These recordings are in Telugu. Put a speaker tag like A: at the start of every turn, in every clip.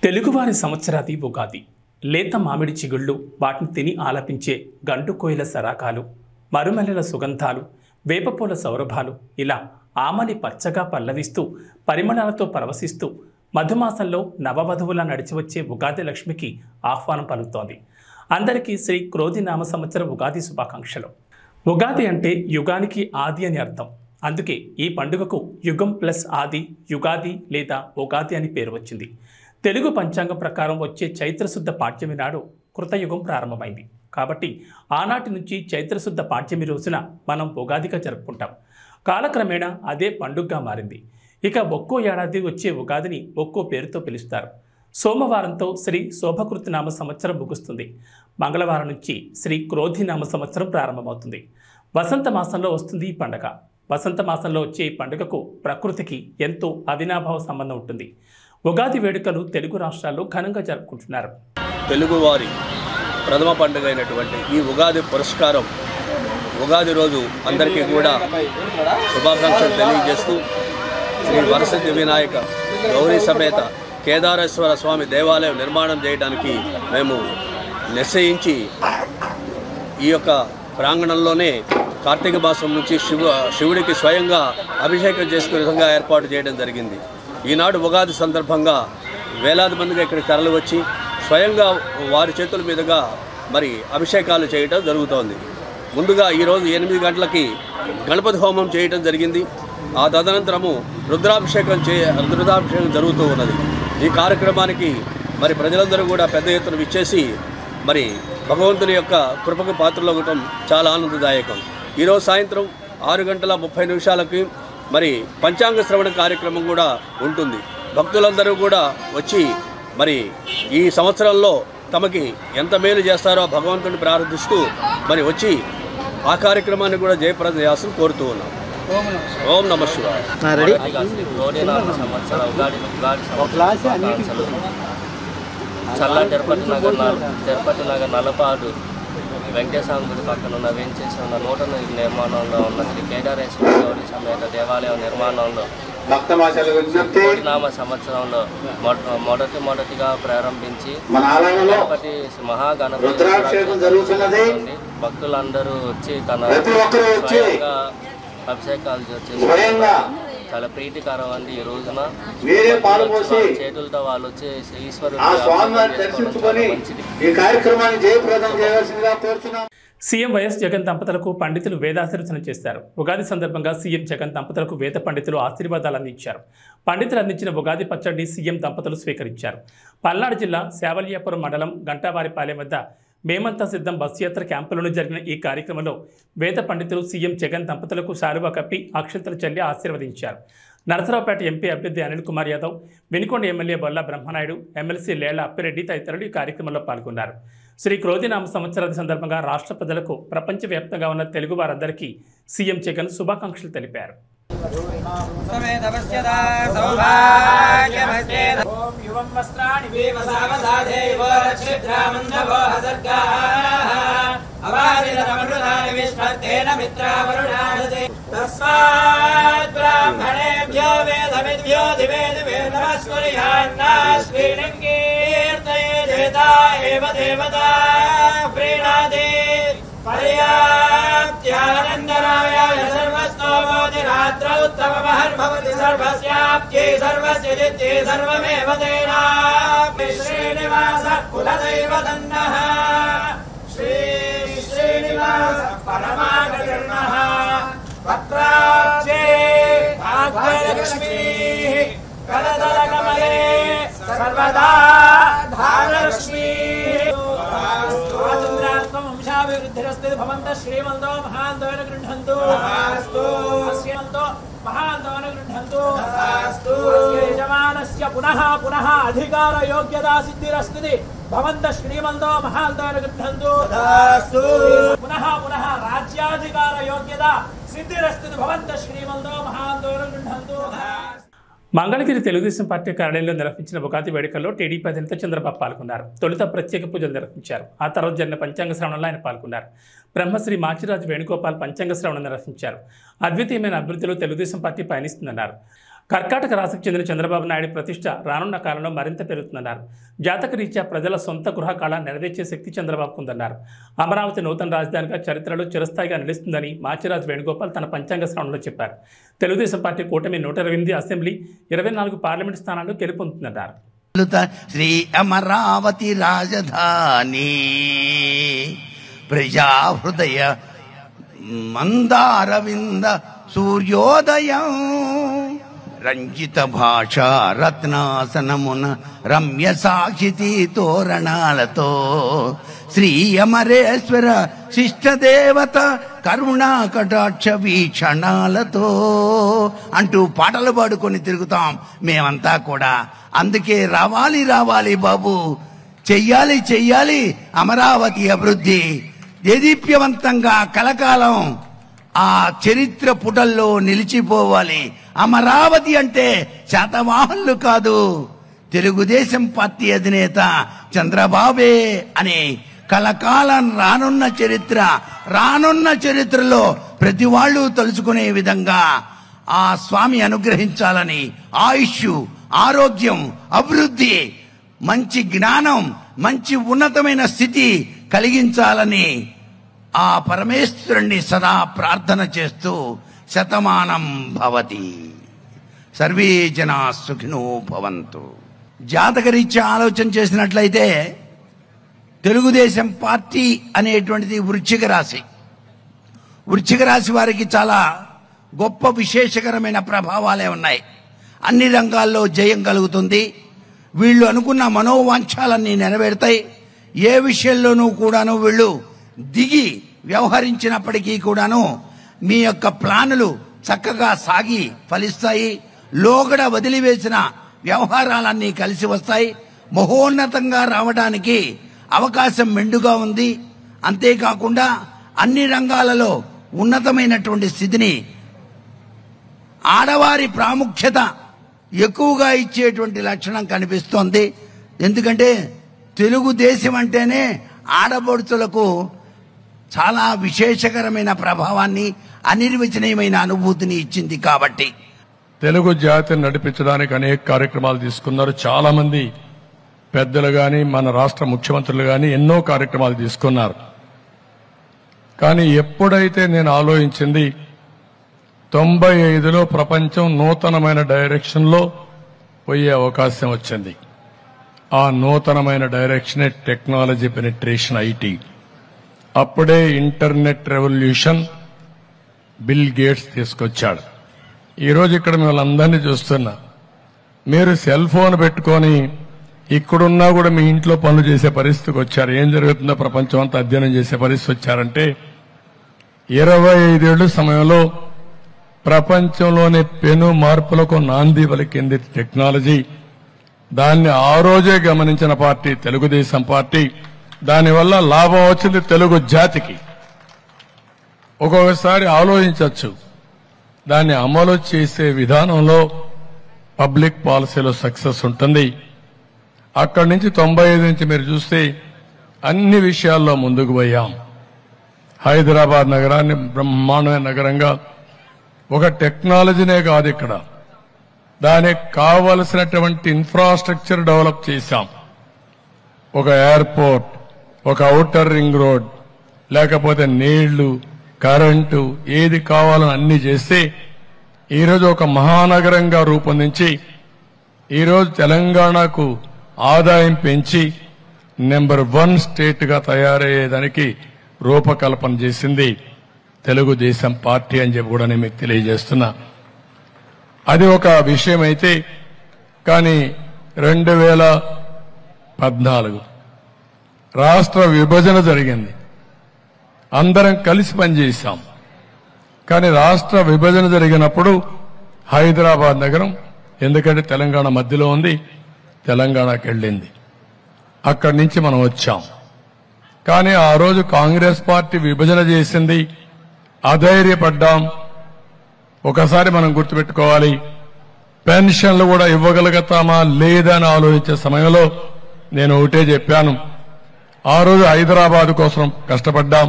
A: తెలుగువారి సంవత్సరాది ఉగాది. లేత మామిడి చిగుళ్ళు, వాటిని తిని ఆలపించే గంటు కోయిల సరాకాలు, మరుమల్లెల సుగంధాలు, వేపపూల సౌరభాలు, ఇలా ఆమని పచ్చగా పల్లవిస్తూ పరిమళాలతో పరవశిస్తూ మధుమాసంలో నవవధువులా నడిచివచ్చే ఉగాది లక్ష్మికి ఆహ్వానం పలుకుతోంది. అందరికీ శ్రీ క్రోధి నామ సంవత్సర ఉగాది శుభాకాంక్షలు. ఉగాది అంటే యుగానికి ఆది అని అర్థం. అందుకే ఈ పండుగకు యుగం ప్లస్ ఆది, యుగాది లేదా ఉగాది అని పేరు వచ్చింది. తెలుగు పంచాంగం ప్రకారం వచ్చే చైత్రశుద్ధ పాడ్యమి నాడు కృతయుగం ప్రారంభమైంది. కాబట్టి ఆనాటి నుంచి చైత్రశుద్ధ పాడ్యమి రోజున మనం ఉగాదిగా జరుపుకుంటాం. కాలక్రమేణా అదే పండుగగా మారింది. ఇక ఒక్కో ఏడాది వచ్చే ఉగాదిని ఒక్కో పేరుతో పిలుస్తారు. సోమవారంతో శ్రీ శోభకృతి నామ సంవత్సరం ముగుస్తుంది. మంగళవారం నుంచి శ్రీ క్రోధి నామ సంవత్సరం ప్రారంభమవుతుంది. వసంత మాసంలో వస్తుంది ఈ పండుగ. వసంత మాసంలో వచ్చే ఈ పండుగకు ప్రకృతికి ఎంతో అవినాభావ సంబంధం ఉంటుంది. ఉగాది వేడుకలు తెలుగు రాష్ట్రాల్లో ఘనంగా జరుపుకుంటున్నారు.
B: తెలుగువారి ప్రథమ పండుగ అయినటువంటి ఈ ఉగాది పురస్కారం ఉగాది రోజు అందరికీ కూడా శుభాకాంక్షలు తెలియజేస్తూ శ్రీ వరసిద్ధి వినాయక గౌరీ సమేత కేదారేశ్వర స్వామి దేవాలయం నిర్మాణం చేయడానికి మేము నిశ్చయించి ఈ యొక్క ప్రాంగణంలోనే కార్తీక మాసం నుంచి శివుడికి స్వయంగా అభిషేకం చేసుకునే విధంగా ఏర్పాటు చేయడం జరిగింది. ఈనాడు ఉగాది సందర్భంగా వేలాది మందిగా ఇక్కడికి తరలి వచ్చి స్వయంగా వారి చేతుల మీదుగా మరి అభిషేకాలు చేయడం జరుగుతోంది. ముందుగా ఈరోజు 8 గంటలకి గణపతి హోమం చేయడం జరిగింది. ఆ తదనంతరము రుద్రాభిషేకం జరుగుతూ ఉన్నది. ఈ కార్యక్రమానికి మరి ప్రజలందరూ కూడా పెద్ద ఎత్తున విచ్చేసి మరి భగవంతుని యొక్క కృపకు పాత్రలవ్వటం చాలా ఆనందదాయకం. ఈరోజు సాయంత్రం 6:30 మరి పంచాంగ శ్రవణ కార్యక్రమం కూడా ఉంటుంది. భక్తులందరూ కూడా వచ్చి మరి ఈ సంవత్సరంలో తమకి ఎంత మేలు చేస్తారో భగవంతుని ప్రార్థిస్తూ మరి వచ్చి ఆ కార్యక్రమాన్ని కూడా జయప్రదం చేయాల్సింది కోరుతూ ఉన్నాం. ఓం నమః శివాయ.
C: చల్ల తిరుపతి నగర్ నలపాడు వెంకటేశ్వర గుడి పక్కన ఉన్న వేంచేసి ఉన్న నూతన నిర్మాణంలో ఉన్న శ్రీ కేదారేశ్వర గౌరీ సమేత దేవాలయం నిర్మాణంలో నామ సంవత్సరంలో మొదటిగా ప్రారంభించి గణపతి మహాగణపతి భక్తులందరూ వచ్చి తన స్వయంగా అభిషేకాలు చేసి చాలా ప్రీతికరం అండి. ఈ రోజున చేతులతో వాళ్ళు వచ్చి ఈశ్వరుడు
A: సీఎం వైఎస్ జగన్ దంపతులకు పండితులు వేదాశీర్వచన చేశారు. ఉగాది సందర్భంగా సీఎం జగన్ దంపతులకు వేద పండితులు ఆశీర్వాదాలు అందించారు. పండితులు అందించిన ఉగాది పచ్చడిని సీఎం దంపతులు స్వీకరించారు. పల్నాడు జిల్లా శావల్యాపురం మండలం గంటావారిపాలెం వద్ద మేమంతా సిద్ధం బస్సు యాత్ర క్యాంపులను జరిగిన ఈ కార్యక్రమంలో వేద పండితులు సీఎం జగన్ దంపతులకు శాలువా కప్పి అక్షంతలు చల్లి ఆశీర్వదించారు. నరసరావుపేట ఎంపీ అభ్యర్థి అనిల్ కుమార్ యాదవ్, వినుకొండ ఎమ్మెల్యే బొల్ల బ్రహ్మనాయుడు, ఎమ్మెల్సీ లేళ్ల అప్పిరెడ్డి తదితరులు ఈ కార్యక్రమంలో పాల్గొన్నారు. శ్రీ క్రోధినామ సంవత్సరాది సందర్భంగా రాష్ట్ర ప్రజలకు ప్రపంచవ్యాప్తంగా ఉన్న తెలుగు వారందరికీ సీఎం జగన్ శుభాకాంక్షలు తెలిపారు.
D: पर्याप्त्यानन्दरायाय सर्वस्तोमोदिरात्रौ उत्तममहर्भवति सर्वस्याप्त्यै सर्वस्य जित्यै सर्वमेव तेनाप्ति श्रीनिवासः कुलदैवतन्नः श्रीनिवास परमागतिर्नः पत्राब्जे भाग्यलक्ष्मीः करदलकमले सर्वदा धारलक्ष्मीः वंशाभिवृद्धिरस्ते भवन्तः श्रीमन्तो महान्तोन गृह्णन्तु श्रीमन्तो महान्तोन गृह्णन्तु यजमानस्य पुनः अधिकार योग्यता सिद्धिरस्ति भवन्तः श्रीमन्तो महान्तोन गृह्णन्तु पुनः राज्याधिकार योग्यता सिद्धिरस्ति भवन्तः श्रीमन्तो महान्तोन गृह्णन्तु.
A: మంగళగిరి తెలుగుదేశం పార్టీ కార్యాలయంలో నిర్వహించిన ఉగాది వేడుకల్లో టీడీపీ అధినేత చంద్రబాబు పాల్గొన్నారు. తొలుత ప్రత్యేక పూజలు నిర్వహించారు. ఆ తర్వాత జరిగిన పంచాంగ శ్రవణంలో ఆయన పాల్గొన్నారు. బ్రహ్మశ్రీ మాచిరాజు వేణుగోపాల్ పంచాంగ శ్రవణం నిర్వహించారు. అద్వితీయమైన అభివృద్ధిలో తెలుగుదేశం పార్టీ పయనిస్తుందన్నారు. కర్కాటక రాశికి చెందిన చంద్రబాబు నాయుడు ప్రతిష్ట రానున్న కాలంలో మరింత పెరుగుతుందన్నారు. జాతక రీత్యా ప్రజల సొంత గృహ కళ నెరవేర్చే శక్తి చంద్రబాబుకు ఉందన్నారు. అమరావతి నూతన రాజధానిగా చరిత్రలో చిరస్థాయిగా నిలుస్తుందని మాచిరాజు వేణుగోపాల్ తన పంచాంగ శ్రవణంలో చెప్పారు. తెలుగుదేశం పార్టీ కూటమి 128 అసెంబ్లీ 24 పార్లమెంటు స్థానాల్లో గెలుపొందుతుందన్నారు.
E: శ్రీ అమరావతి రాజధాని ప్రజా హృదయ మందారవింద సూర్యోదయం రంజిత భాష రత్నాసనమున రమ్య సాక్షితి తోరణాలతో శ్రీ అమరేశ్వర శిష్టదేవత కరుణా కటాక్ష వీక్షణాలతో అంటూ పాటలు పాడుకొని తిరుగుతాం మేమంతా కూడా. అందుకే రావాలి రావాలి బాబు, చెయ్యాలి చెయ్యాలి అమరావతి అభివృద్ధి, దేదీప్యవంతంగా కలకాలం ఆ చరిత్ర పుటల్లో నిలిచిపోవాలి. అమరావతి అంటే శాతవాహనులు కాదు, తెలుగుదేశం పార్టీ అధినేత చంద్రబాబే అని కలకాలం రానున్న చరిత్రలో ప్రతి వాళ్ళు తలుచుకునే విధంగా ఆ స్వామి అనుగ్రహించాలని ఆయుష్, ఆరోగ్యం, అభివృద్ధి, మంచి జ్ఞానం, మంచి ఉన్నతమైన స్థితి కలిగించాలని ఆ పరమేశ్వరుణ్ణి సదా ప్రార్థన చేస్తూ శతమానం భవతి, సర్వే జనా సుఖినో భవంతు. జాతకరీత్యా ఆలోచన చేసినట్లయితే తెలుగుదేశం పార్టీ అనేటువంటిది వృశ్చిక రాశి. వృశ్చిక రాశి వారికి చాలా గొప్ప విశేషకరమైన ప్రభావాలే ఉన్నాయి. అన్ని రంగాల్లో జయం కలుగుతుంది. వీళ్ళు అనుకున్న మనోవాంఛాలన్నీ నెరవేరుతాయి. ఏ విషయంలోనూ కూడాను వీళ్ళు దిగి వ్యవహరించినప్పటికీ కూడాను మీ యొక్క ప్లానులు చక్కగా సాగి ఫలిస్తాయి. లోగడ వదిలివేసిన వ్యవహారాలన్నీ కలిసి వస్తాయి. మహోన్నతంగా రావడానికి అవకాశం మెండుగా ఉంది. అంతేకాకుండా అన్ని రంగాలలో ఉన్నతమైనటువంటి స్థితిని, ఆడవారి ప్రాముఖ్యత ఎక్కువగా ఇచ్చేటువంటి లక్షణం కనిపిస్తోంది. ఎందుకంటే తెలుగుదేశం అంటేనే ఆడపడుచులకు చాలా విశేషకరమైన ప్రభావాన్ని, అనిర్వచనీయమైన అనుభూతిని ఇచ్చింది. కాబట్టి
F: తెలుగు జాతిని నడిపించడానికి అనేక కార్యక్రమాలు తీసుకున్నారు. చాలా మంది పెద్దలు గాని, మన రాష్ట్ర ముఖ్యమంత్రులు గాని ఎన్నో కార్యక్రమాలు తీసుకున్నారు. కానీ ఎప్పుడైతే నేను ఆలోచించింది 95లో ప్రపంచం నూతనమైన డైరెక్షన్లో పోయే అవకాశం వచ్చింది. ఆ నూతనమైన డైరెక్షనే టెక్నాలజీ పెనిట్రేషన్, ఐటీ. అప్పుడే ఇంటర్నెట్ రెవల్యూషన్ బిల్ గేట్స్ తీసుకొచ్చాడు. ఈరోజు ఇక్కడ మిమ్మల్ని అందరినీ చూస్తున్నా. మీరు సెల్ ఫోన్ పెట్టుకొని ఇక్కడున్నా కూడా మీ ఇంట్లో పనులు చేసే పరిస్థితికి వచ్చారు. ఏం జరుగుతుందో ప్రపంచం అంతా అధ్యయనం చేసే పరిస్థితి వచ్చారంటే 25 ఏళ్ల సమయంలో ప్రపంచంలోని పెను మార్పులకు నాంది పలికింది టెక్నాలజీ. దాన్ని ఆ రోజే గమనించిన పార్టీ తెలుగుదేశం పార్టీ. దానివల్ల లాభం వచ్చింది తెలుగు జాతికి. ఒక్కొక్కసారి ఆలోచించవచ్చు, దాన్ని అమలు చేసే విధానంలో పబ్లిక్ పాలసీలో సక్సెస్ ఉంటుంది. అక్కడి నుంచి 95 నుంచి మీరు చూస్తే అన్ని విషయాల్లో ముందుకు పోయాం. హైదరాబాద్ నగరాన్ని బ్రహ్మాండమైన నగరంగా, ఒక టెక్నాలజీనే కాదు, ఇక్కడ దానికి కావలసినటువంటి ఇన్ఫ్రాస్ట్రక్చర్ డెవలప్ చేశాం. ఒక ఎయిర్పోర్ట్, ఒక ఔటర్ రింగ్ రోడ్, లేకపోతే నీళ్లు, కరెంటు, ఏది కావాలని అన్ని చేస్తే ఈరోజు ఒక మహానగరంగా రూపొందించి ఈరోజు తెలంగాణకు ఆదాయం పెంచి నెంబర్ 1 స్టేట్ గా తయారయ్యేదానికి రూపకల్పన చేసింది తెలుగుదేశం పార్టీ అని చెప్పి కూడా నేను మీకు తెలియజేస్తున్నా. అది ఒక విషయం అయితే, కానీ 2014 రాష్ట్ర విభజన జరిగింది. అందరం కలిసి పనిచేశాం. కానీ రాష్ట్ర విభజన జరిగినప్పుడు హైదరాబాద్ నగరం, ఎందుకంటే తెలంగాణ మధ్యలో ఉంది, తెలంగాణకి వెళ్ళింది. అక్కడి నుంచి మనం వచ్చాం. కానీ ఆ రోజు కాంగ్రెస్ పార్టీ విభజన చేసింది, అధైర్యపడ్డాం. ఒకసారి మనం గుర్తుపెట్టుకోవాలి, పెన్షన్లు కూడా ఇవ్వగలుగుతామా లేదా అని ఆలోచించే సమయంలో నేను ఒకటే చెప్పాను. ఆ రోజు హైదరాబాద్ కోసం కష్టపడ్డాం.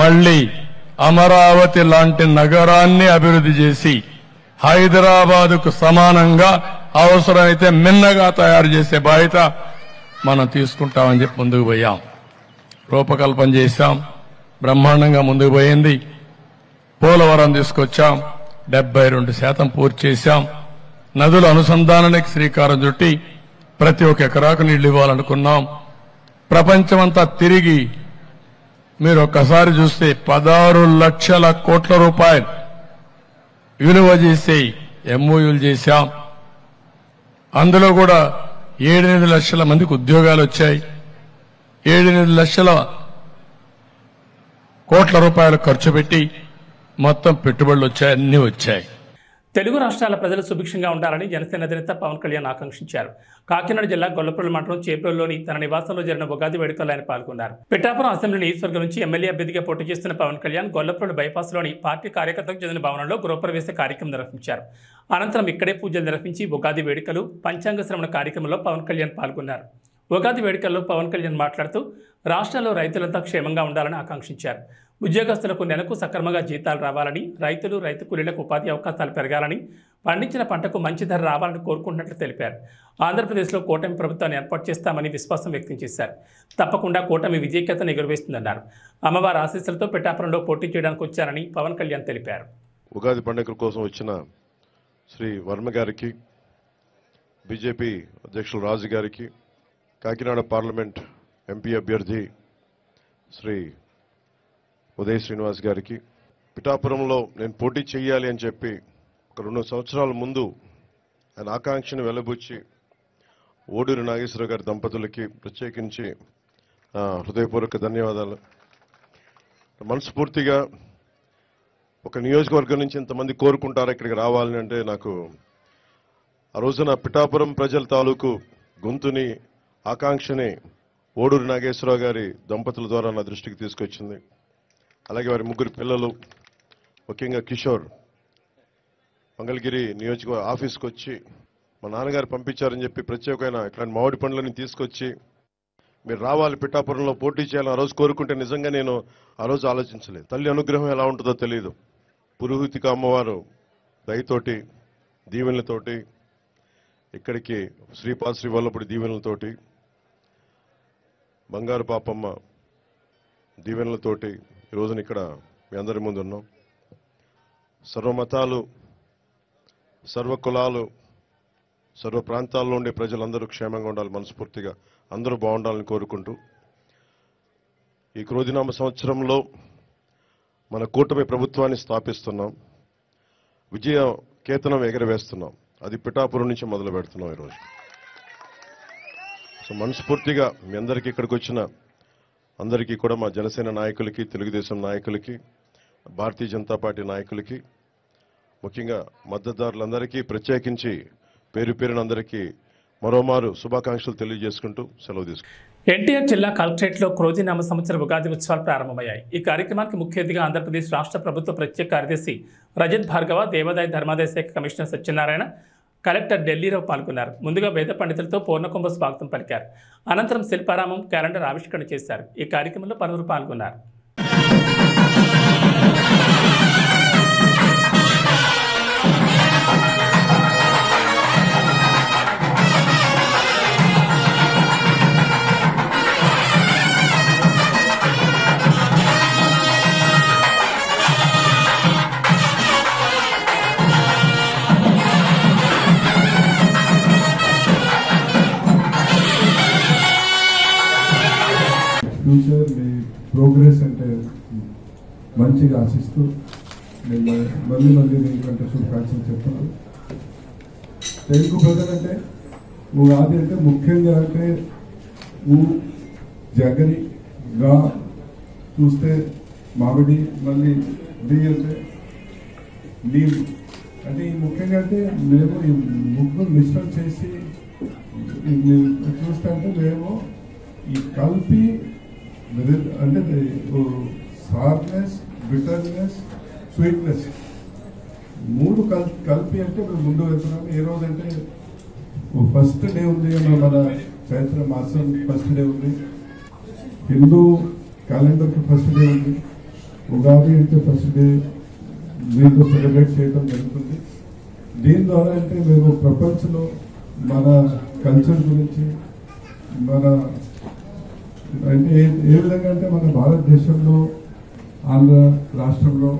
F: మళ్లీ అమరావతి లాంటి నగరాన్ని అభివృద్ధి చేసి హైదరాబాదుకు సమానంగా అవసరమైతే మిన్నగా తయారు చేసే బాధ్యత మనం తీసుకుంటామని చెప్పి ముందుకు పోయాం. రూపకల్పన చేశాం, బ్రహ్మాండంగా ముందుకు పోయింది. పోలవరం తీసుకొచ్చాం, 72% పూర్తి చేశాం. నదుల అనుసంధానానికి శ్రీకారం చుట్టి ప్రతి ఒక్క ఎకరాకు నీళ్లు ఇవ్వాలనుకున్నాం. ప్రపంచమంతా తిరిగి మీరు ఒక్కసారి చూస్తే 16 లక్షల కోట్ల రూపాయలు విలువ చేసి ఎంఓయూలు చేశాం. అందులో కూడా 7-8 లక్షల మందికి ఉద్యోగాలు వచ్చాయి. 7-8 లక్షల కోట్ల రూపాయలు ఖర్చు పెట్టి మొత్తం పెట్టుబడులు వచ్చాయి, అన్ని వచ్చాయి.
A: తెలుగు రాష్ట్రాల ప్రజలు సుభిక్షంగా ఉండాలని జనసేన అధినేత పవన్ కళ్యాణ్ ఆకాంక్షించారు. కాకినాడ జిల్లా గొల్లపల్లి మండలం చేబ్రోలులోని తన నివాసంలో జరిగిన ఉగాది వేడుకల్లో ఆయన పాల్గొన్నారు. పిఠాపురం అసెంబ్లీ నియోజకవర్గం నుంచి ఎమ్మెల్యే అభ్యర్థిగా పోటీ చేస్తున్న పవన్ కళ్యాణ్ గొల్లపల్లి బైపాస్లోని పార్టీ కార్యకర్తలకు చెందిన భవనంలో గృహప్రవేశ కార్యక్రమం నిర్వహించారు. అనంతరం ఇక్కడే పూజలు నిర్వహించి ఉగాది వేడుకలు, పంచాంగ శ్రవణ కార్యక్రమంలో పవన్ కళ్యాణ్ పాల్గొన్నారు. ఉగాది వేడుకల్లో పవన్ కళ్యాణ్ మాట్లాడుతూ రాష్ట్రంలో రైతులంతా క్షేమంగా ఉండాలని ఆకాంక్షించారు. ఉద్యోగస్తులకు నెలకు సక్రమంగా జీతాలు రావాలని, రైతులు, రైతు కూలీలకు ఉపాధి అవకాశాలు పెరగాలని, పండించిన పంటకు మంచి ధర రావాలని కోరుకుంటున్నట్లు తెలిపారు. ఆంధ్రప్రదేశ్లో కూటమి ప్రభుత్వాన్ని ఏర్పాటు చేస్తామని విశ్వాసం వ్యక్తం చేశారు. తప్పకుండా కూటమి విజయకేతను ఎగురవేస్తుందన్నారు. అమ్మవారి ఆశీస్సులతో పిఠాపురంలో పోటీ చేయడానికి వచ్చారని పవన్ కళ్యాణ్ తెలిపారు.
G: ఉగాది పండుగ కోసం వచ్చిన శ్రీ వర్మ గారికి, బీజేపీ అధ్యక్షులు రాజు గారికి, కాకినాడ పార్లమెంట్ ఎంపీ అభ్యర్థి శ్రీ ఉదయ్ శ్రీనివాస్ గారికి, పిఠాపురంలో నేను పోటీ చేయాలి అని చెప్పి ఒక 2 సంవత్సరాల ముందు ఆయన ఆకాంక్షను వెలబుచ్చి ఓడూరి నాగేశ్వరరావు గారి దంపతులకి ప్రత్యేకించి హృదయపూర్వక ధన్యవాదాలు. మనస్ఫూర్తిగా ఒక నియోజకవర్గం నుంచి ఇంతమంది కోరుకుంటారు ఇక్కడికి రావాలని అంటే నాకు ఆ రోజున పిఠాపురం ప్రజల తాలూకు గొంతుని, ఆకాంక్షని ఓడూరి నాగేశ్వరరావు గారి దంపతుల ద్వారా నా దృష్టికి తీసుకొచ్చింది. అలాగే వారి 3 పిల్లలు, ముఖ్యంగా కిషోర్ మంగళగిరి నియోజకవర్గ ఆఫీస్కి వచ్చి మా నాన్నగారు పంపించారని చెప్పి ప్రత్యేకమైన ఇట్లాంటి మామిడి పండ్లని తీసుకొచ్చి మీరు రావాలి, పిఠాపురంలో పోటీ చేయాలని ఆ రోజు కోరుకుంటే నిజంగా నేను ఆ రోజు ఆలోచించలేదు. తల్లి అనుగ్రహం ఎలా ఉంటుందో తెలియదు. పురోహితిక అమ్మవారు దయతోటి, దీవెనలతోటి, ఇక్కడికి శ్రీపాద శ్రీ వల్లపుడి దీవెనలతోటి, బంగారు పాపమ్మ దీవెనలతోటి ఈ రోజున ఇక్కడ మీ అందరి ముందు ఉన్నాం. సర్వమతాలు, సర్వ కులాలు, సర్వ ప్రాంతాల్లో ఉండే ప్రజలందరూ క్షేమంగా ఉండాలి, మనస్ఫూర్తిగా అందరూ బాగుండాలని కోరుకుంటూ ఈ క్రోధినామ సంవత్సరంలో మన కూటమి ప్రభుత్వాన్ని స్థాపిస్తున్నాం. విజయ కేతనం ఎగరవేస్తున్నాం. అది పిఠాపురం నుంచి మొదలు పెడుతున్నాం ఈరోజు. సో మనస్ఫూర్తిగా మీ అందరికీ ఇక్కడికి వచ్చిన అందరికీ కూడా, మా జనసేన నాయకులకి, తెలుగుదేశం నాయకులకి, భారతీయ జనతా పార్టీ నాయకులకి, ముఖ్యంగా మద్దతుదారులందరికీ ప్రత్యేకించి పేరు పేరున అందరికీ మరోమారు శుభాకాంక్షలు తెలియజేసుకుంటూ సెలవు తీసుకుంటాం.
A: ఎన్టీఆర్ జిల్లా కలెక్టరేట్లో క్రోధినామ సంవత్సర ఉగాది ఉత్సవాలు ప్రారంభమయ్యాయి. ఈ కార్యక్రమానికి ముఖ్య అతిథిగా ఆంధ్రప్రదేశ్ రాష్ట్ర ప్రభుత్వ ప్రత్యేక కార్యదర్శి రజత్ భార్గవ, దేవాదాయ ధర్మాదాయ శాఖ కమిషనర్ సత్యనారాయణ, కలెక్టర్ ఢిల్లీరావు పాల్గొన్నారు. ముందుగా వేద పండితులతో పూర్ణకుంభ స్వాగతం పలికారు. అనంతరం శిల్పారామం, క్యాలెండర్ ఆవిష్కరణ చేశారు. ఈ కార్యక్రమంలో పలువురు పాల్గొన్నారు.
H: ఫ్యూచర్ మీ ప్రోగ్రెస్ అంటే మంచిగా ఆశిస్తూ నేను మళ్ళీ దీనికంటే శుభాకాంక్షలు చెప్తున్నాను. తెలుగు ప్రజలంటే ఉగాది అంటే ముఖ్యంగా అంటే జగని గా చూస్తే మామిడి, మళ్ళీ డి అంటే నీళ్ళు అంటే ఈ ముఖ్యంగా అంటే మేము ఈ ముగ్గురు మిశ్రమం చేసి చూస్తే అంటే మేము ఈ కలిపి అంటే సార్నెస్, బిటర్నెస్, స్వీట్నెస్ 3 కలిపి అంటే మేము ముందు వెళ్తున్నాము. ఏ రోజు అంటే ఫస్ట్ డే ఉంది, మన చైత్ర మాసం ఫస్ట్ డే ఉంది, హిందూ క్యాలెండర్కి ఫస్ట్ డే ఉంది, ఉగాది అంటే ఫస్ట్ డే దీంతో సెలబ్రేట్ చేయడం జరుగుతుంది. దీని ద్వారా అంటే మేము ప్రపంచంలో మన కల్చర్ గురించి మన అంటే ఏ విధంగా అంటే మన భారతదేశంలో ఆంధ్ర రాష్ట్రంలో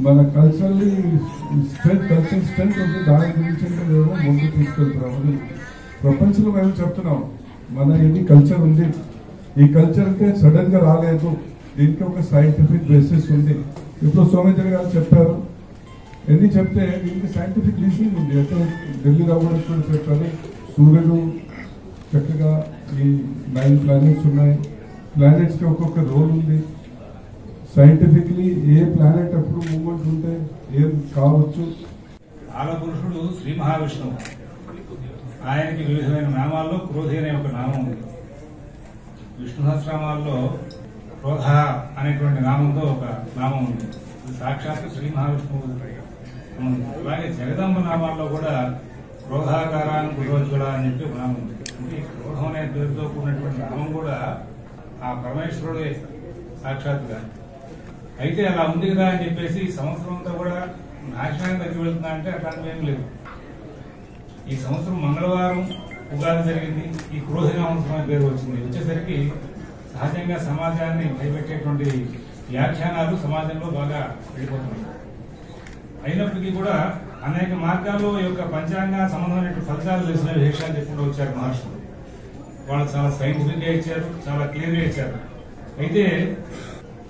H: మన కల్చరల్లీ కల్చరల్ స్ట్రెంత్ ఉంది. దాని గురించి అంటే మేము ముందుకు తీసుకెళ్తున్నాము. ప్రపంచంలో మేము చెప్తున్నాం మన ఇది కల్చర్ ఉంది. ఈ కల్చర్ అంటే సడన్ గా రాలేదు, దీనికి ఒక సైంటిఫిక్ బేసిస్ ఉంది. ఇప్పుడు సోమేంద్ర గారు చెప్పారు, ఎన్ని చెప్తే దీనికి సైంటిఫిక్ రీజన్ ఉంది. అంటే ఢిల్లీ రావడానికి కూడా చెప్పారు, సూర్యుడు చక్కగా ఈ 9 ప్లానెట్స్ ఉన్నాయి, ప్లానెట్స్ కి ఒక్కొక్క రోల్ ఉంది. సైంటిఫిక్లీ ఏ ప్లానెట్ అప్పుడు మూవ్మెంట్ ఉంటే ఏం కావచ్చు.
I: కాలపురుషుడు శ్రీ మహావిష్ణువు, ఆయనకి వివిధమైన నామాల్లో క్రోధి అనే ఒక నామం ఉంది. విష్ణు సహస్రనామాల్లో క్రోధ అనేటువంటి నామంతో ఒక నామం ఉంది. ఇది సాక్షాత్ శ్రీ మహావిష్ణువు ఉంది. అలాగే జగదంబ నామాల్లో కూడా క్రోధాకారాన్ని కురోజ్వల అని చెప్పి ఒక నామం ఉంది. అంటే క్రోధం అనే పేరుతో కూడినటువంటి నామం కూడా ఆ పరమేశ్వరుడే సాక్షాత్గా. అయితే అలా ఉంది కదా అని చెప్పేసి సంవత్సరం అంతా కూడా నాశనానికి దగ్గర వెళ్తున్నా అంటే అట్లాంటివి ఏం లేదు. ఈ సంవత్సరం మంగళవారం ఉగాది జరిగింది, ఈ క్రోధినామం పేరు వచ్చింది. వచ్చేసరికి సహజంగా సమాజాన్ని భయపెట్టేటువంటి వ్యాఖ్యానాలు సమాజంలో బాగా వెళ్ళిపోతున్నాయి. అయినప్పటికీ కూడా అనేక మార్గాల్లో ఈ యొక్క పంచాంగ సంబంధమైన ఫలితాలు తెలిసిన విశేషాలు చెప్పుకుంటూ వచ్చారు మహర్షులు. వాళ్ళు చాలా సైంటిఫిక్ గా ఇచ్చారు, చాలా క్లియర్ గా ఇచ్చారు. అయితే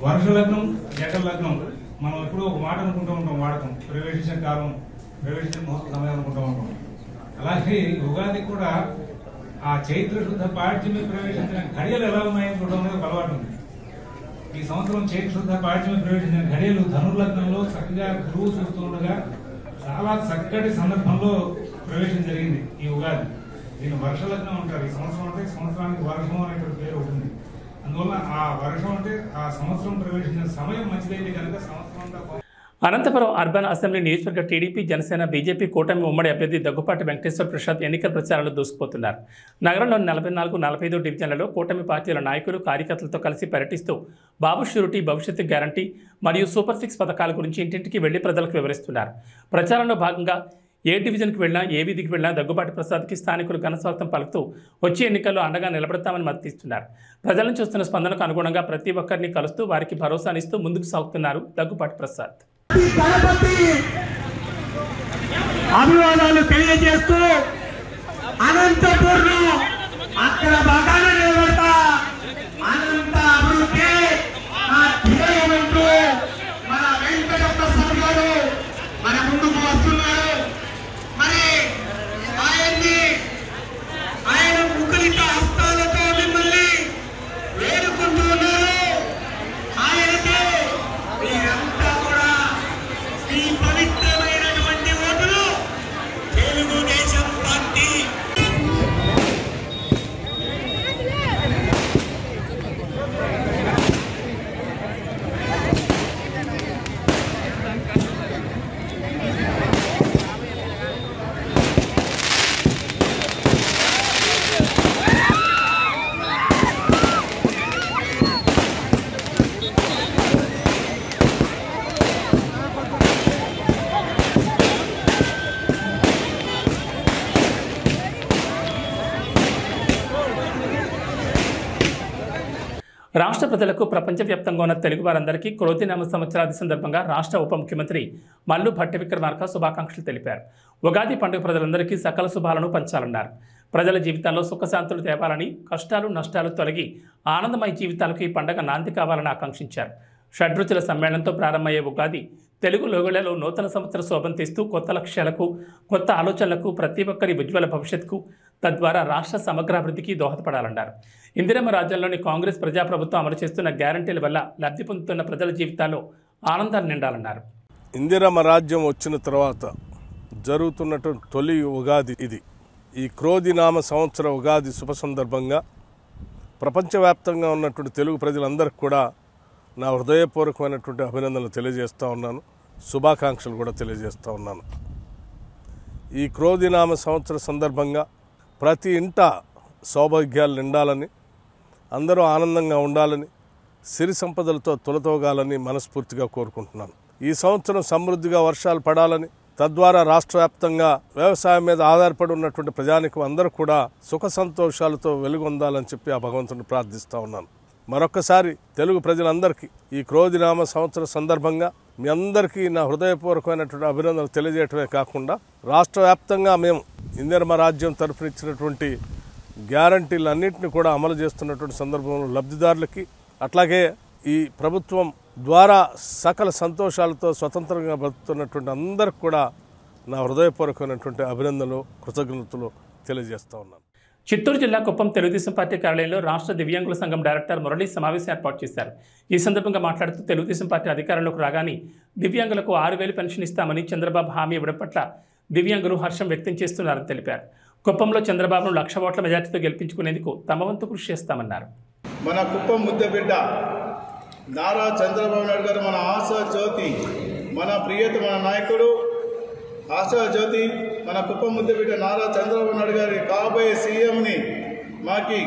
I: వర్ష లగ్నం, జట లగ్నం మనం ఎప్పుడూ ఒక మాట అనుకుంటూ ఉంటాం, వాడకం ప్రవేశించిన కాలం, ప్రవేశించిన ముహూర్త సమయం అనుకుంటూ ఉంటాం. అలాగే ఉగాది కూడా ఆ చైత్ర శుద్ధ పాడ్యమి ప్రవేశించిన ఘడియలు ఎలా ఉన్నాయని చూడడం అనేది ఒక అలవాటు ఉంది. ఈ సంవత్సరం చైత్ర శుద్ధ పాడ్యమి ప్రవేశించిన ఘడియలు ధనుర్లగ్నంలో చక్కగా గురువు చూస్తూ ఉండగా చాలా చక్కటి సందర్భంలో ప్రవేశం జరిగింది ఈ ఉగాది. దీన్ని వర్ష లగ్నం అంటారు. ఈ సంవత్సరం అంటే సంవత్సరానికి వర్షం అనేటువంటి పేరు ఉంటుంది. అందువల్ల ఆ వర్షం అంటే ఆ సంవత్సరం ప్రవేశించిన సమయం మంచిదైతే కనుక సంవత్సరం అంతా.
A: అనంతపురం అర్బన్ అసెంబ్లీ నియోజకవర్గ టీడీపీ, జనసేన, బీజేపీ కూటమి ఉమ్మడి అభ్యర్థి దగ్గుపాటి వెంకటేశ్వర ప్రసాద్ ఎన్నికల ప్రచారంలో దూసుకుపోతున్నారు. నగరంలోని 44, 45 డివిజన్లలో కూటమి పార్టీల నాయకులు, కార్యకర్తలతో కలిసి పర్యటిస్తూ బాబు షూరిటీ, భవిష్యత్తు గ్యారంటీ మరియు సూపర్ 6 పథకాల గురించి ఇంటింటికి వెళ్లి ప్రజలకు వివరిస్తున్నారు. ప్రచారంలో భాగంగా ఏ డివిజన్కి వెళ్ళినా, ఏ వీధికి వెళ్ళినా దగ్గుబాటి ప్రసాద్కి స్థానికులు ఘనస్వాగతం పలుకుతూ వచ్చే ఎన్నికల్లో అండగా నిలబడతామని మద్దతిస్తున్నారు. ప్రజలను చూస్తున్న స్పందనకు అనుగుణంగా ప్రతి ఒక్కరిని కలుస్తూ వారికి భరోసానిస్తూ ముందుకు సాగుతున్నారు దగ్గుబాటి ప్రసాద్.
D: అభివాదాలు తెలియజేస్తూ అనంతపూర్ అక్కడ బాగానే నిలబడతా, అనంత అభివృద్ధి మన వెంకట ప్రసాద్ గారు మన ముందుకు వస్తున్నారు. మరి ఆయన ముఖలిత హస్తాలతో మిమ్మల్ని వేడుకుంటూ ఉన్నారు. ఆయనకి మీరంతా కూడా ఈ పవిత్రమైనటువంటి ఓటులు తెలుగుదేశం పార్టీ.
A: రాష్ట్ర ప్రజలకు ప్రపంచవ్యాప్తంగా ఉన్న తెలుగు వారందరికీ క్రోధినామ సంవత్సరాది సందర్భంగా రాష్ట్ర ఉప ముఖ్యమంత్రి మల్లు భట్టి విక్రమార్క శుభాకాంక్షలు తెలిపారు. ఉగాది పండుగ ప్రజలందరికీ సకల శుభాలను పంచాలన్నారు. ప్రజల జీవితాల్లో సుఖశాంతులు తేవాలని, కష్టాలు నష్టాలు తొలగి ఆనందమయ జీవితాలకు ఈ పండుగ నాంది కావాలని ఆకాంక్షించారు. షడ్రుచుల సమ్మేళనంతో ప్రారంభమయ్యే ఉగాది తెలుగు లోగళ్లలో నూతన సంవత్సర శోభం తీస్తూ కొత్త లక్ష్యాలకు, కొత్త ఆలోచనలకు, ప్రతి ఒక్కరి ఉజ్వల భవిష్యత్తుకు, తద్వారా రాష్ట్ర సమగ్రాభివృద్ధికి దోహదపడాలన్నారు. ఇందిరమ్మ రాజ్యంలోని కాంగ్రెస్ ప్రజాప్రభుత్వం అమలు చేస్తున్న గ్యారంటీల వల్ల లబ్ధి పొందుతున్న ప్రజల జీవితాల్లో ఆనందాన్ని నిండాలన్నారు.
F: ఇందిరమ్మ రాజ్యం వచ్చిన తర్వాత జరుగుతున్నటువంటి తొలి ఉగాది ఇది. ఈ క్రోధినామ సంవత్సర ఉగాది శుభ సందర్భంగా ప్రపంచవ్యాప్తంగా ఉన్నటువంటి తెలుగు ప్రజలందరికీ కూడా నా హృదయపూర్వకమైనటువంటి అభినందనలు తెలియజేస్తూ ఉన్నాను. శుభాకాంక్షలు కూడా తెలియజేస్తూ ఉన్నాను. ఈ క్రోధినామ సంవత్సర సందర్భంగా ప్రతి ఇంట సౌభాగ్యాలు నిండాలని, అందరూ ఆనందంగా ఉండాలని, సిరి సంపదలతో తులతోగాలని మనస్ఫూర్తిగా కోరుకుంటున్నాను. ఈ సంవత్సరం సమృద్ధిగా వర్షాలు పడాలని,
J: తద్వారా రాష్ట్ర వ్యాప్తంగా వ్యవసాయం మీద ఆధారపడి ఉన్నటువంటి ప్రజానికం అందరూ కూడా సుఖ సంతోషాలతో వెలుగొందాలని చెప్పి ఆ భగవంతుని ప్రార్థిస్తూ ఉన్నాను. మరొక్కసారి తెలుగు ప్రజలందరికీ ఈ క్రోధినామ సంవత్సర సందర్భంగా మీ అందరికీ నా హృదయపూర్వకమైనటువంటి అభినందనలు తెలియజేయటమే కాకుండా రాష్ట్ర వ్యాప్తంగా మేము ఇందిరమ్మ రాజ్యం తరఫున ఇచ్చినటువంటి గ్యారంటీలన్నింటినీ కూడా అమలు చేస్తున్నటువంటి సందర్భంలో లబ్ధిదారులకి, అట్లాగే ఈ ప్రభుత్వం ద్వారా సకల సంతోషాలతో స్వతంత్రంగా బతుకుతున్నటువంటి అందరికి కూడా నా హృదయపూర్వకమైనటువంటి అభినందనలు, కృతజ్ఞతలు తెలియజేస్తా ఉన్నాను.
A: చిత్తూరు జిల్లా కుప్పం తెలుగుదేశం పార్టీ కార్యాలయంలో రాష్ట్ర దివ్యాంగుల సంఘం డైరెక్టర్ మురళీ సమావేశం ఏర్పాటు చేశారు. ఈ సందర్భంగా మాట్లాడుతూ తెలుగుదేశం పార్టీ అధికారంలోకి రాగానే దివ్యాంగులకు 6,000 పెన్షన్ ఇస్తామని చంద్రబాబు హామీ ఇవ్వడం పట్ల దివ్యాంగులు హర్షం వ్యక్తం చేస్తున్నారని తెలిపారు. కుప్పంలో చంద్రబాబును 1,00,000 ఓట్ల మెజార్టీతో గెలిపించుకునేందుకు తమ వంతు కృషి చేస్తామన్నారు.
K: మన కుప్పం ముద్దబిడ్డ నారా చంద్రబాబు నాయుడు గారు మన ఆశా జ్యోతి, మన ప్రియతమ నాయకుడు ఆశా జ్యోతి, మన కుప్పం ముద్దబిడ్డ నారా చంద్రబాబు నాయుడు గారి కాబోయే సీఎంని మాకి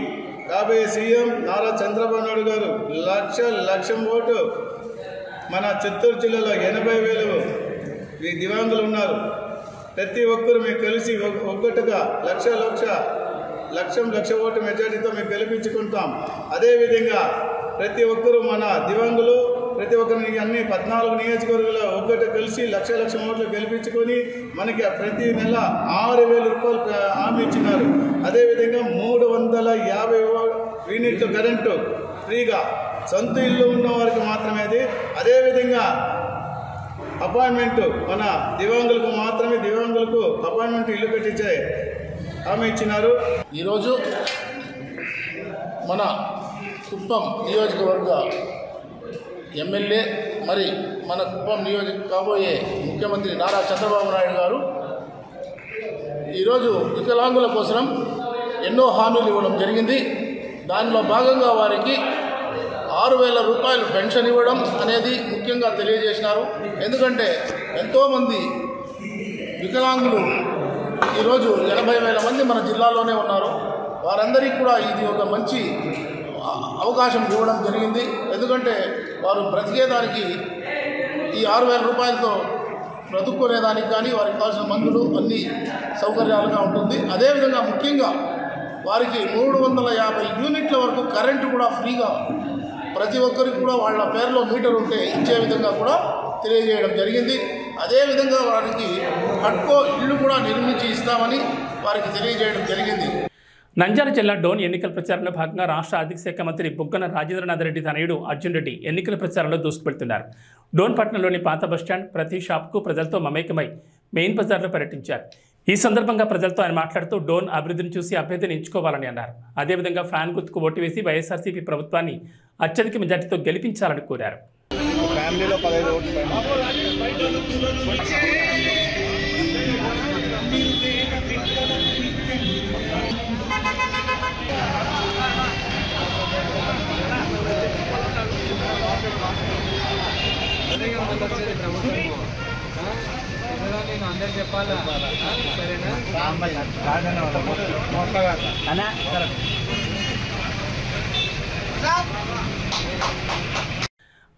K: కాబోయే సీఎం నారా చంద్రబాబు నాయుడు గారు లక్షం ఓటు. మన చిత్తూరు జిల్లాలో 80,000 దివ్యాంగులు ఉన్నారు. ప్రతి ఒక్కరు మేము కలిసి ఒక్కటిగా లక్ష ఓటు మెజార్టీతో మేము గెలిపించుకుంటాం. అదేవిధంగా ప్రతి ఒక్కరూ మన దివ్యాంగులు ప్రతి ఒక్కరిని అన్ని 14 నియోజకవర్గాల్లో ఒక్కటి కలిసి లక్ష ఓట్లు గెలిపించుకొని మనకి ప్రతి నెల 6,000 రూపాయలు హామీ ఇచ్చినారు. అదేవిధంగా 350 యూనిట్ల కరెంటు ఫ్రీగా సొంత ఇల్లు ఉన్న వారికి మాత్రమే అది. అదేవిధంగా అపాయింట్మెంట్ మన దివ్యాంగులకు మాత్రమే దివ్యాంగులకు అపాయింట్మెంట్ ఇల్లు కట్టించే హామీ ఇచ్చినారు.
L: ఈరోజు మన కుప్పం నియోజకవర్గ ఎమ్మెల్యే మరి మన కుప్పం కాబోయే ముఖ్యమంత్రి నారా చంద్రబాబు నాయుడు గారు ఈరోజు వికలాంగుల కోసం ఎన్నో హామీలు ఇవ్వడం జరిగింది. దానిలో భాగంగా వారికి 6,000 రూపాయలు పెన్షన్ ఇవ్వడం అనేది ముఖ్యంగా తెలియజేసినారు. ఎందుకంటే ఎంతోమంది వికలాంగులు ఈరోజు 80,000 మంది మన జిల్లాలోనే ఉన్నారు. వారందరికీ కూడా ఇది ఒక మంచి అవకాశం ఇవ్వడం జరిగింది. ఎందుకంటే వారు బ్రతికేదానికి ఈ 6,000 రూపాయలతో బ్రతుక్కునేదానికి కానీ వారికి కావాల్సిన మందులు అన్ని సౌకర్యాలుగా ఉంటుంది. అదేవిధంగా ముఖ్యంగా వారికి 350 యూనిట్ల వరకు కరెంటు కూడా ఫ్రీగా ప్రతి ఒక్కరికి కూడా వాళ్ళ పేరులో మీటర్ ఉంటే ఇచ్చే విధంగా కూడా తెలియజేయడం జరిగింది. అదేవిధంగా వారికి హట్కో ఇల్లు కూడా నిర్మించి ఇస్తామని వారికి తెలియజేయడం జరిగింది.
A: నంద్యాల జిల్లా డోన్ ఎన్నికల ప్రచారంలో భాగంగా రాష్ట్ర ఆర్థిక శాఖ మంత్రి బుగ్గన రాజేంద్రనాథ్ రెడ్డి తనయుడు అర్జున్ రెడ్డి ఎన్నికల ప్రచారంలో దూసుకువెళ్తున్నారు. డోన్ పట్టణంలోని పాత బస్టాండ్ ప్రతి షాప్కు ప్రజలతో మమేకమై మెయిన్ బజార్లో పర్యటించారు. ఈ సందర్భంగా ప్రజలతో ఆయన మాట్లాడుతూ డోన్ అభివృద్ధిని చూసి అభ్యర్థిని ఎంచుకోవాలని అన్నారు. అదేవిధంగా ఫ్యాన్ గుర్తుకు ఓటు వేసి వైఎస్ఆర్సీపీ ప్రభుత్వాన్ని అత్యధిక మెజార్టీతో గెలిపించాలని కోరారు.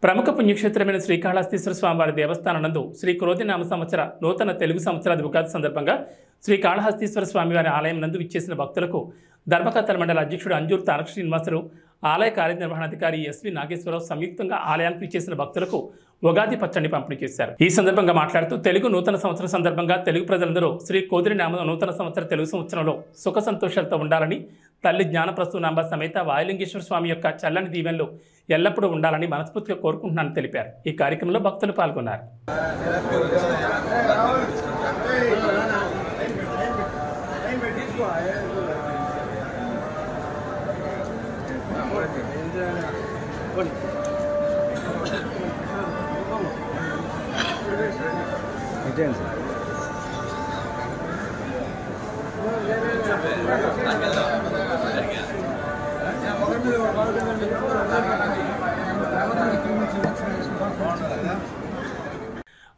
A: ప్రముఖ పుణ్యక్షేత్రమైన శ్రీకాళహస్తీశ్వర స్వామివారి దేవస్థానం నందు శ్రీ క్రోధినామ సంవత్సర నూతన తెలుగు సంవత్సరాది ఉగాది సందర్భంగా శ్రీకాళహస్తీశ్వర స్వామివారి ఆలయం నందు విచ్చేసిన భక్తులకు ధర్మకర్తల మండలి అధ్యక్షుడు అంజూరు తారక శ్రీనివాసరావు, ఆలయ కార్యనిర్వహణాధికారి ఎస్వి నాగేశ్వరరావు సంయుక్తంగా ఆలయానికి విచ్చేసిన భక్తులకు ఉగాది పచ్చడిని పంపిణీ చేశారు. ఈ సందర్భంగా మాట్లాడుతూ తెలుగు నూతన సంవత్సరం సందర్భంగా తెలుగు ప్రజలందరూ శ్రీ కోదిరినామ నూతన సంవత్సర తెలుగు సంవత్సరంలో సుఖ సంతోషాలతో ఉండాలని, తల్లి జ్ఞానప్రసూనాంబ సమేత వాయులింగేశ్వర స్వామి యొక్క చల్లని దీవెనలు ఎల్లప్పుడూ ఉండాలని మనస్ఫూర్తిగా కోరుకుంటున్నానని తెలిపారు. ఈ కార్యక్రమంలో భక్తులు పాల్గొన్నారు.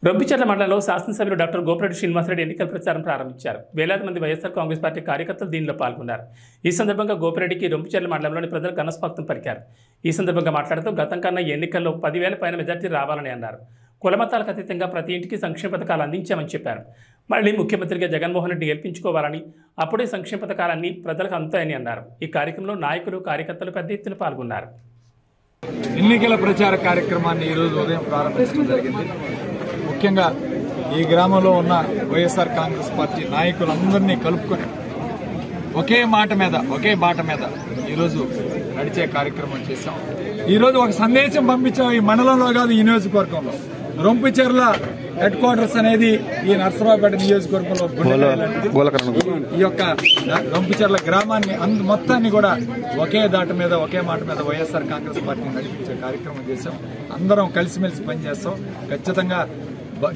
A: రొంపిచెర్ల మండలంలో శాసనసభ్యులు డాక్టర్ గోపిరెడ్డి శ్రీనివాసరెడ్డి ఎన్నికల ప్రచారం ప్రారంభించారు. వేలాది మంది వైఎస్ఆర్ కాంగ్రెస్ పార్టీ కార్యకర్తలు దీనిలో పాల్గొన్నారు. ఈ సందర్భంగా గోపిరెడ్డికి రొంపిచెర్ల మండలంలోని ప్రజలు ఘనస్వాగతం పలికారు. ఈ సందర్భంగా మాట్లాడుతూ గతం కన్నా ఎన్నికల్లో 10,000 పైన మెజార్టీ రావాలని అన్నారు. కులమతాలకు అతీతంగా ప్రతి ఇంటికి సంక్షేమ పథకాలు అందించామని చెప్పారు. మళ్ళీ ముఖ్యమంత్రిగా జగన్మోహన్ రెడ్డి గెలిపించుకోవాలని, అప్పుడే సంక్షేమ పథకాలన్నీ ప్రజలకు అందుతాయని అన్నారు. ఈ కార్యక్రమంలో నాయకులు, కార్యకర్తలు పెద్ద ఎత్తున పాల్గొన్నారు.
M: ఎన్నికల ప్రచార కార్యక్రమాన్ని ఈరోజు ఉదయం ప్రారంభించడం జరిగింది. ముఖ్యంగా ఈ గ్రామంలో ఉన్న వైఎస్ఆర్ కాంగ్రెస్ పార్టీ నాయకులందరినీ కలుపుకొని ఒకే మాట మీద, ఒకే బాట మీద ఈరోజు నడిచే కార్యక్రమం చేశాం. ఈరోజు ఒక సందేశం పంపించాం. ఈ మండలంలో కాదు, ఈ నియోజకవర్గంలో రొంపిచెర్ల హెడ్ క్వార్టర్స్ అనేది ఈ నర్సరావుపేట నియోజకవర్గంలో ఈ యొక్క రొంపిచెర్ల గ్రామాన్ని మొత్తాన్ని కూడా ఒకే దాట మీద, ఒకే మాట మీద వైఎస్ఆర్ కాంగ్రెస్ పార్టీని నడిపించే కార్యక్రమం చేశాం. అందరం కలిసిమెలిసి పనిచేస్తాం. ఖచ్చితంగా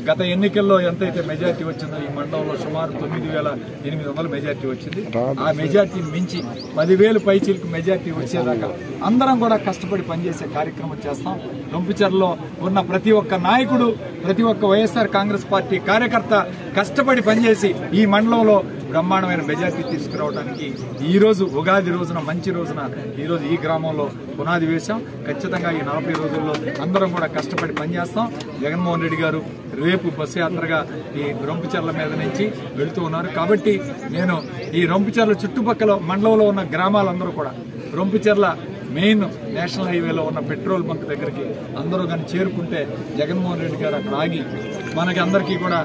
M: గత ఎన్నికల్లో ఎంతైతే మెజార్టీ వచ్చిందో ఈ మండలంలో సుమారు 9,800 మెజార్టీ వచ్చింది. ఆ మెజార్టీని మించి 10,000 పైచీలకు మెజార్టీ వచ్చేదాకా అందరం కూడా కష్టపడి పనిచేసే కార్యక్రమం చేస్తాం. రొంపిచెర్లలో ఉన్న ప్రతి ఒక్క నాయకుడు, ప్రతి ఒక్క వైఎస్ఆర్ కాంగ్రెస్ పార్టీ కార్యకర్త కష్టపడి పనిచేసి ఈ మండలంలో బ్రహ్మాండమైన మెజార్టీ తీసుకురావడానికి ఈ రోజు ఉగాది రోజున, మంచి రోజున ఈరోజు ఈ గ్రామంలో పునాది వేశాం. ఖచ్చితంగా ఈ 40 రోజుల్లో అందరం కూడా కష్టపడి పనిచేస్తాం. జగన్మోహన్ రెడ్డి గారు రేపు బస్సు యాత్రగా ఈ రొంపిచెర్ల మీద నుంచి వెళుతూ ఉన్నారు. కాబట్టి నేను ఈ రొంపిచెర్ల చుట్టుపక్కల మండలంలో ఉన్న గ్రామాలందరూ కూడా రొంపిచెర్ల మెయిన్ నేషనల్ హైవేలో ఉన్న పెట్రోల్ బంక్ దగ్గరికి అందరూ కానీ చేరుకుంటే జగన్మోహన్ రెడ్డి గారు అక్కడ ఆగి మనకి అందరికీ కూడా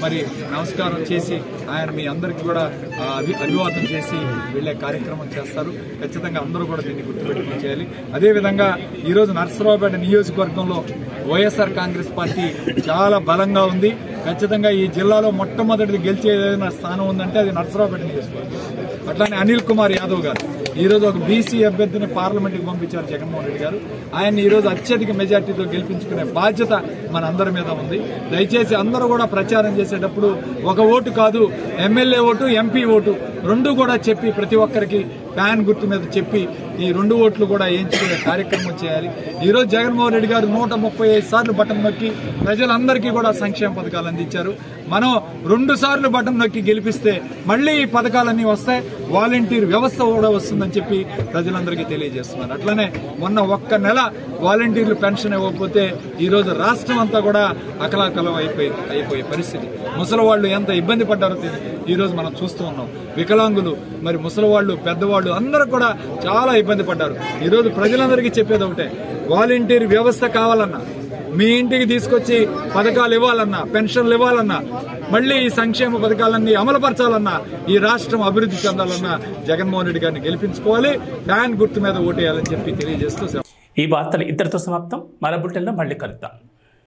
M: మరి నమస్కారం చేసి ఆయన మీ అందరికీ కూడా అభివాదం చేసి వెళ్లే కార్యక్రమం చేస్తారు. ఖచ్చితంగా అందరూ కూడా దీన్ని గుర్తుపెట్టుకుని చేయాలి. అదేవిధంగా ఈరోజు నర్సరావుపేట నియోజకవర్గంలో వైఎస్ఆర్ కాంగ్రెస్ పార్టీ చాలా బలంగా ఉంది. ఖచ్చితంగా ఈ జిల్లాలో మొట్టమొదటిది గెలిచే ఏదైనా స్థానం ఉందంటే అది నర్సరావుపేట నియోజకవర్గం. అట్లానే అనిల్ కుమార్ యాదవ్ గారు ఈరోజు ఒక బీసీ అభ్యర్థిని పార్లమెంట్కి పంపించారు జగన్మోహన్ రెడ్డి గారు. ఆయన్ని ఈరోజు అత్యధిక మెజార్టీతో గెలిపించుకునే బాధ్యత మన అందరి మీద ఉంది. దయచేసి అందరూ కూడా ప్రచారం చేసేటప్పుడు ఒక ఓటు కాదు, ఎమ్మెల్యే ఓటు, ఎంపీ ఓటు రెండు కూడా చెప్పి ప్రతి ఒక్కరికి ఫ్యాన్ గుర్తు మీద చెప్పి ఈ 2 ఓట్లు కూడా ఎంచుకునే కార్యక్రమం చేయాలి. ఈరోజు జగన్మోహన్ రెడ్డి గారు 135 సార్లు బటన్ నొక్కి ప్రజలందరికీ కూడా సంక్షేమ పథకాలు అందించారు. మనం 2 సార్లు బటన్ నొక్కి గెలిపిస్తే మళ్లీ ఈ పథకాలన్నీ వస్తాయి. వాలంటీర్ వ్యవస్థ కూడా వస్తుందని చెప్పి ప్రజలందరికీ తెలియజేస్తున్నారు. అట్లనే మొన్న 1 నెల వాలంటీర్లు పెన్షన్ ఇవ్వకపోతే ఈరోజు రాష్ట్రం అంతా కూడా అకలాకలం అయిపోయే పరిస్థితి. ముసలి వాళ్ళు ఎంత ఇబ్బంది పడ్డారో ఈరోజు మనం చూస్తూ ఉన్నాం. వికలాంగులు, మరి ముసలి వాళ్ళు, పెద్దవాళ్ళు అందరూ కూడా చాలా ఇబ్బంది పడ్డారు. ఈరోజు ప్రజలందరికీ చెప్పేది ఒకటే, వాలంటీర్ వ్యవస్థ కావాలన్నా, మీ ఇంటికి తీసుకొచ్చి పథకాలు ఇవ్వాలన్నా, పెన్షన్లు ఇవ్వాలన్నా, మళ్లీ ఈ సంక్షేమ పథకాలన్నీ అమలుపరచాలన్నా, ఈ రాష్ట్రం అభివృద్ధి చెందాలన్నా జగన్మోహన్ రెడ్డి గారిని గెలిపించుకోవాలి. ఫ్యాన్ గుర్తు మీద ఓటేయాలని చెప్పి తెలియజేస్తూ
A: ఈ వార్తలు ఇద్దరితో సమాప్తం. మన బులెటిన్లో మళ్ళీ కలుద్దాం.